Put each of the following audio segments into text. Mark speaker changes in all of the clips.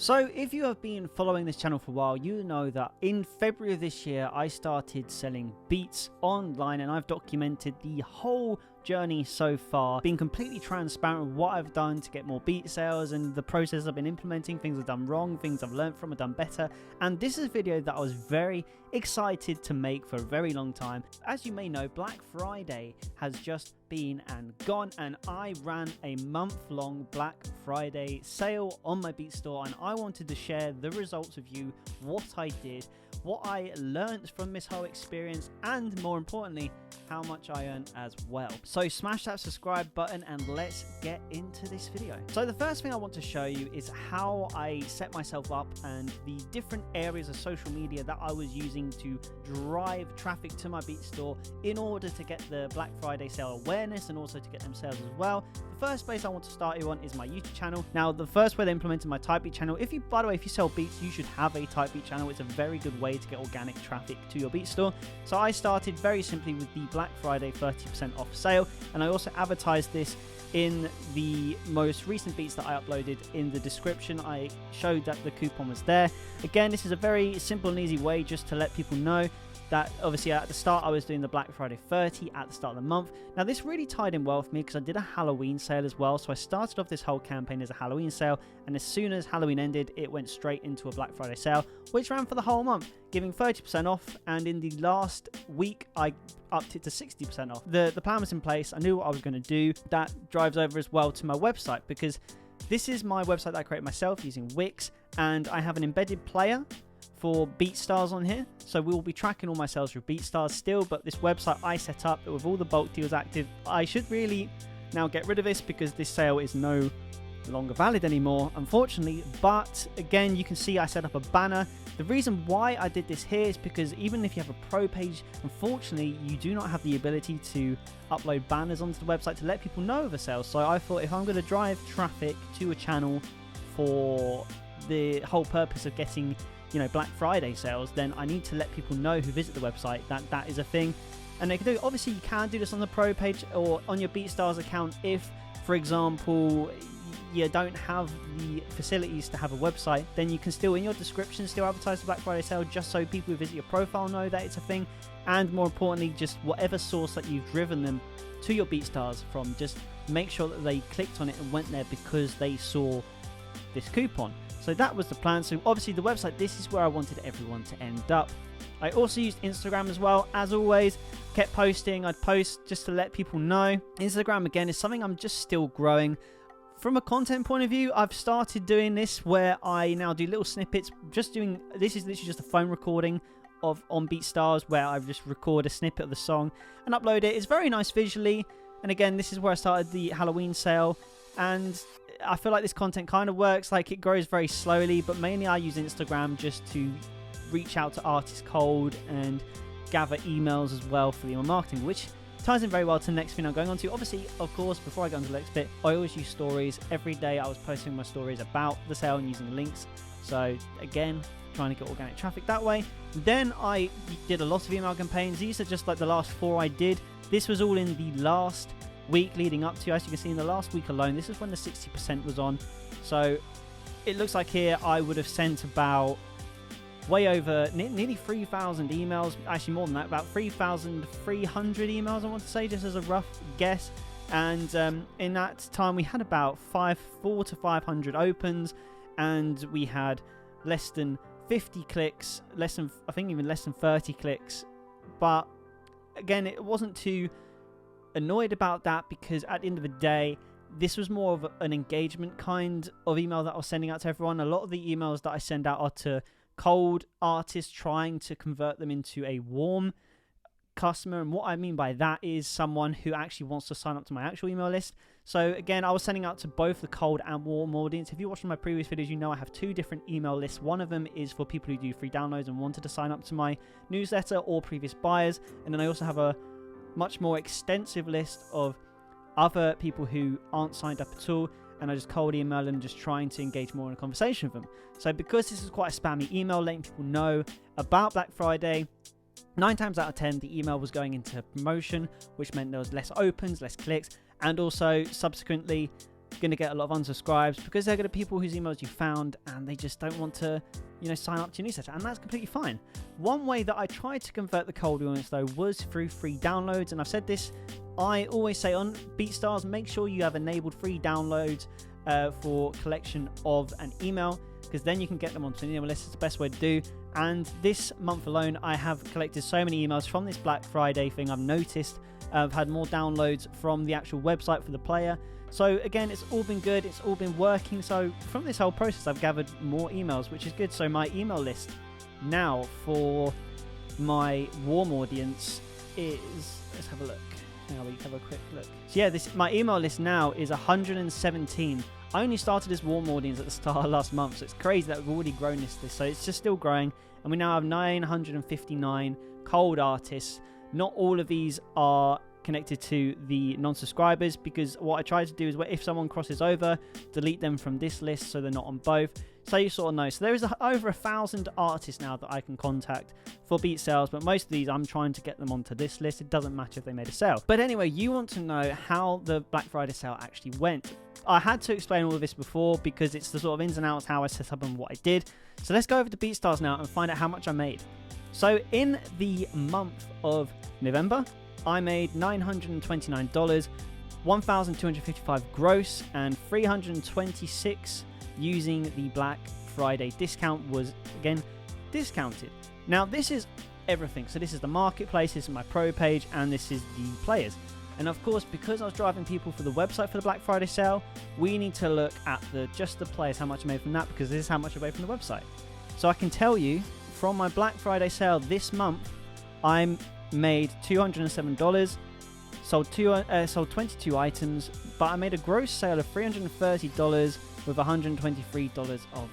Speaker 1: So if you have been following this channel for a while, you know that in February of this year I started selling Beats online, and I've documented the whole journey so far, being completely transparent with what I've done to get more Beat sales and the process I've been implementing, things I've done wrong, things I've learned from, I've done better. And this is a video that I was very excited to make for a very long time. As you may know, Black Friday has just been and gone, and I ran a month-long Black Friday sale on my Beat store, and I wanted to share the results with you, what I did, what I learned from this whole experience, and more importantly, how much I earned as well. So smash that subscribe button and let's get into this video. So the first thing I want to show you is how I set myself up and the different areas of social media that I was using to drive traffic to my Beat store in order to get the Black Friday sale awareness and also to get them sales as well. The first place I want to start you on is my YouTube channel. Now, the first way they implemented my Typebeat channel, by the way, if you sell Beats, you should have a Typebeat channel. It's a very good way to get organic traffic to your Beat store. So I started very simply with the Black Friday 30% off sale, and I also advertised this in the most recent Beats that I uploaded. In the description, I showed that the coupon was there. Again, this is a very simple and easy way just to let people know that obviously at the start I was doing the Black Friday 30 at the start of the month. Now this really tied in well for me because I did a Halloween sale as well. So I started off this whole campaign as a Halloween sale, and as soon as Halloween ended, it went straight into a Black Friday sale, which ran for the whole month, giving 30% off. And in the last week, I upped it to 60% off. The plan was in place. I knew what I was going to do. That drives over as well to my website, because this is my website that I created myself using Wix, and I have an embedded player for BeatStars on here, so we will be tracking all my sales through BeatStars still. But this website I set up with all the bulk deals active, I should really now get rid of this because this sale is no longer valid anymore, unfortunately. But again, you can see I set up a banner. The reason why I did this here is because even if you have a pro page, unfortunately you do not have the ability to upload banners onto the website to let people know of a sale. So I thought, if I'm going to drive traffic to a channel for the whole purpose of getting, you know, Black Friday sales, then I need to let people know who visit the website that that is a thing. And they can do, obviously you can do this on the pro page or on your BeatStars account if, for example, you don't have the facilities to have a website. Then you can still, in your description, still advertise the Black Friday sale, just so people who visit your profile know that it's a thing. And more importantly, just whatever source that you've driven them to your BeatStars from, just make sure that they clicked on it and went there because they saw this coupon. So that was the plan. So obviously the website, this is where I wanted everyone to end up. I also used Instagram as well. As always, kept posting. I'd post just to let people know. Instagram, again, is something I'm just still growing. From a content point of view, I've started doing this where I now do little snippets. This is literally just a phone recording on BeatStars where I just record a snippet of the song and upload it. It's very nice visually. And again, this is where I started the Halloween sale. And I feel like this content kind of works, like it grows very slowly, but mainly I use Instagram just to reach out to artists cold and gather emails as well for the email marketing, which ties in very well to the next thing I'm going on to. Obviously, of course, before I go on to the next bit, I always use stories. Every day I was posting my stories about the sale and using links. So again, trying to get organic traffic that way. Then I did a lot of email campaigns. These are just like the last 4 I did. This was all in the last week leading up to, as you can see in the last week alone, this is when the 60% was on. So it looks like here I would have sent about way over nearly 3,000 emails, actually more than that, about 3,300 emails I want to say, just as a rough guess. And in that time we had about 400 to 500 opens, and we had less than 50 clicks, I think even less than 30 clicks. But again, it wasn't too annoyed about that, because at the end of the day, this was more of an engagement kind of email that I was sending out to everyone. A lot of the emails that I send out are to cold artists, trying to convert them into a warm customer. And what I mean by that is someone who actually wants to sign up to my actual email list. So again, I was sending out to both the cold and warm audience. If you watched my previous videos, you know I have 2 different email lists. One of them is for people who do free downloads and wanted to sign up to my newsletter, or previous buyers. And then I also have a much more extensive list of other people who aren't signed up at all, and I just cold email them, just trying to engage more in a conversation with them. So because this is quite a spammy email, letting people know about Black Friday, 9 times out of 10 the email was going into promotion, which meant there was less opens, less clicks, and also subsequently going to get a lot of unsubscribes because they're going to be people whose emails you found and they just don't want to, sign up to your newsletter, and that's completely fine. One way that I tried to convert the cold audience though was through free downloads, and I've said this, I always say on BeatStars, make sure you have enabled free downloads for collection of an email, because then you can get them onto an email list. It's the best way to do. And this month alone, I have collected so many emails from this Black Friday thing. I've noticed I've had more downloads from the actual website for the player. So again, it's all been good. It's all been working. So from this whole process, I've gathered more emails, which is good. So my email list now for my warm audience is, let's have a look. Now we have a quick look. So yeah, my email list now is 117. I only started this warm audience at the start of last month, so it's crazy that we've already grown this. So it's just still growing, and we now have 959 cold artists. Not all of these are connected to the non-subscribers, because what I try to do is if someone crosses over, delete them from this list so they're not on both. So you sort of know. So there is over 1,000 artists now that I can contact for beat sales, but most of these I'm trying to get them onto this list. It doesn't matter if they made a sale. But anyway, you want to know how the Black Friday sale actually went. I had to explain all of this before because it's the sort of ins and outs, how I set up and what I did. So let's go over to BeatStars now and find out how much I made. So in the month of November, I made $929, 1,255 gross, and 326 using the Black Friday discount was, again, discounted. Now, this is everything. So this is the marketplace, this is my pro page, and this is the players. And of course, because I was driving people for the website for the Black Friday sale, we need to look at just the players, how much I made from that, because this is how much I made from the website. So I can tell you, from my Black Friday sale this month, I made $207, sold 22 items, but I made a gross sale of $330 with $123 of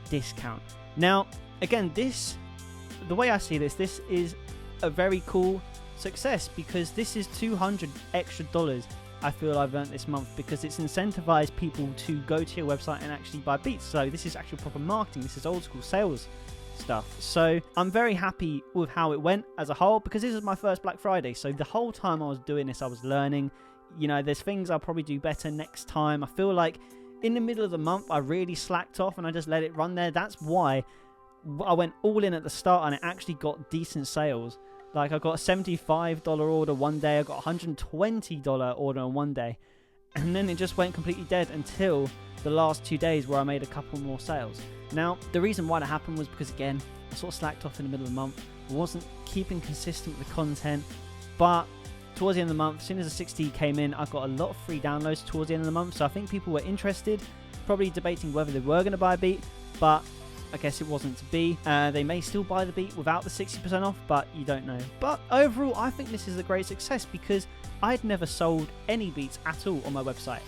Speaker 1: discount. Now, again, the way I see this is a very cool success, because this is $200 extra I feel I've earned this month, because it's incentivized people to go to your website and actually buy beats. So this is actual proper marketing. This is old school sales stuff. So I'm very happy with how it went as a whole, because this is my first Black Friday. So the whole time I was doing this, I was learning. There's things I'll probably do better next time. I feel like in the middle of the month, I really slacked off and I just let it run there. That's why I went all in at the start and it actually got decent sales. Like I got a $75 order one day, I got a $120 order on one day, and then it just went completely dead until the last 2 days where I made a couple more sales. Now, the reason why that happened was because, again, I sort of slacked off in the middle of the month. I wasn't keeping consistent with the content, but towards the end of the month, as soon as the 60 came in, I got a lot of free downloads towards the end of the month, so I think people were interested, probably debating whether they were going to buy a beat, but I guess it wasn't to be. They may still buy the beat without the 60% off, but you don't know. But overall, I think this is a great success, because I'd never sold any beats at all on my website.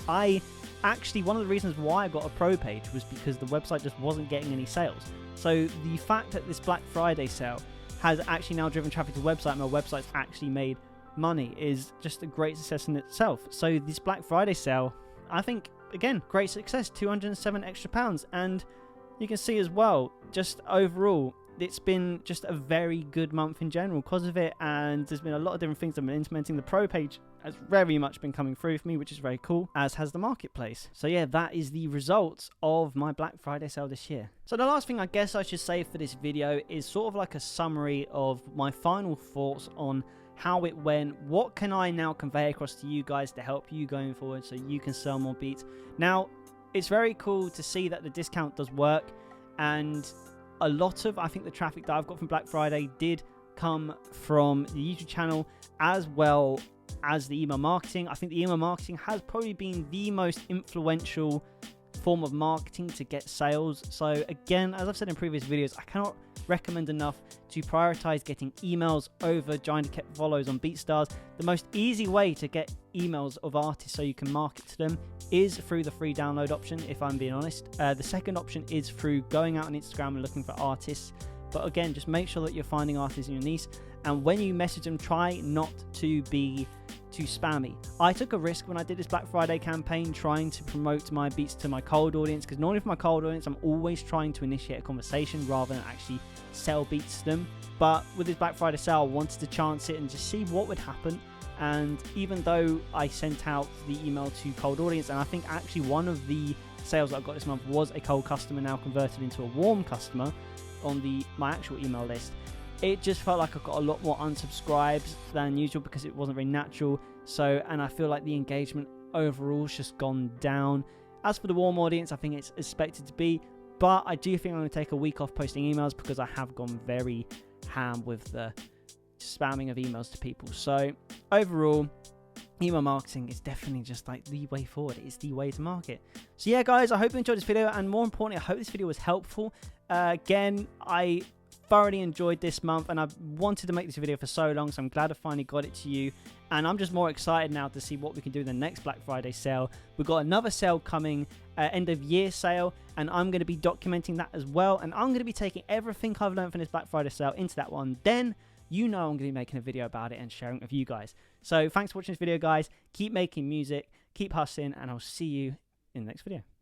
Speaker 1: Actually, one of the reasons why I got a pro page was because the website just wasn't getting any sales. So the fact that this Black Friday sale has actually now driven traffic to the website and my website's actually made money is just a great success in itself. So this Black Friday sale, I think, again, great success, 207 extra pounds. And you can see as well, just overall, it's been just a very good month in general because of it, and there's been a lot of different things I've been implementing. The pro page has very much been coming through for me, which is very cool, as has the marketplace. So yeah, that is the results of my Black Friday sale this year. So the last thing I guess I should say for this video is sort of like a summary of my final thoughts on how it went. What can I now convey across to you guys to help you going forward so you can sell more beats? Now, it's very cool to see that the discount does work, and a lot of, I think, the traffic that I've got from Black Friday did come from the YouTube channel as well as the email marketing. I think the email marketing has probably been the most influential form of marketing to get sales. So again, as I've said in previous videos, I cannot recommend enough to prioritize getting emails over trying to get follows on BeatStars. The most easy way to get emails of artists so you can market to them is through the free download option, if I'm being honest. The second option is through going out on Instagram and looking for artists. But again, just make sure that you're finding artists in your niche, and when you message them, try not to be too spammy. I took a risk when I did this Black Friday campaign trying to promote my beats to my cold audience, because normally for my cold audience I'm always trying to initiate a conversation rather than actually sell beats to them. But with this Black Friday sale, I wanted to chance it and just see what would happen. And even though I sent out the email to cold audience, and I think actually one of the sales that I got this month was a cold customer now converted into a warm customer on my actual email list, it just felt like I got a lot more unsubscribes than usual because it wasn't very natural. So, and I feel like the engagement overall has just gone down. As for the warm audience, I think it's expected to be, but I do think I'm going to take a week off posting emails because I have gone very ham with the spamming of emails to people. So overall, email marketing is definitely just like the way forward. It's the way to market. So yeah, guys, I hope you enjoyed this video, and more importantly, I hope this video was helpful. Again, I thoroughly enjoyed this month, and I've wanted to make this video for so long, so I'm glad I finally got it to you. And I'm just more excited now to see what we can do in the next Black Friday sale. We've got another sale coming, end of year sale, and I'm going to be documenting that as well. And I'm going to be taking everything I've learned from this Black Friday sale into that one. Then you know I'm going to be making a video about it and sharing it with you guys. So thanks for watching this video, guys. Keep making music, keep hustling, and I'll see you in the next video.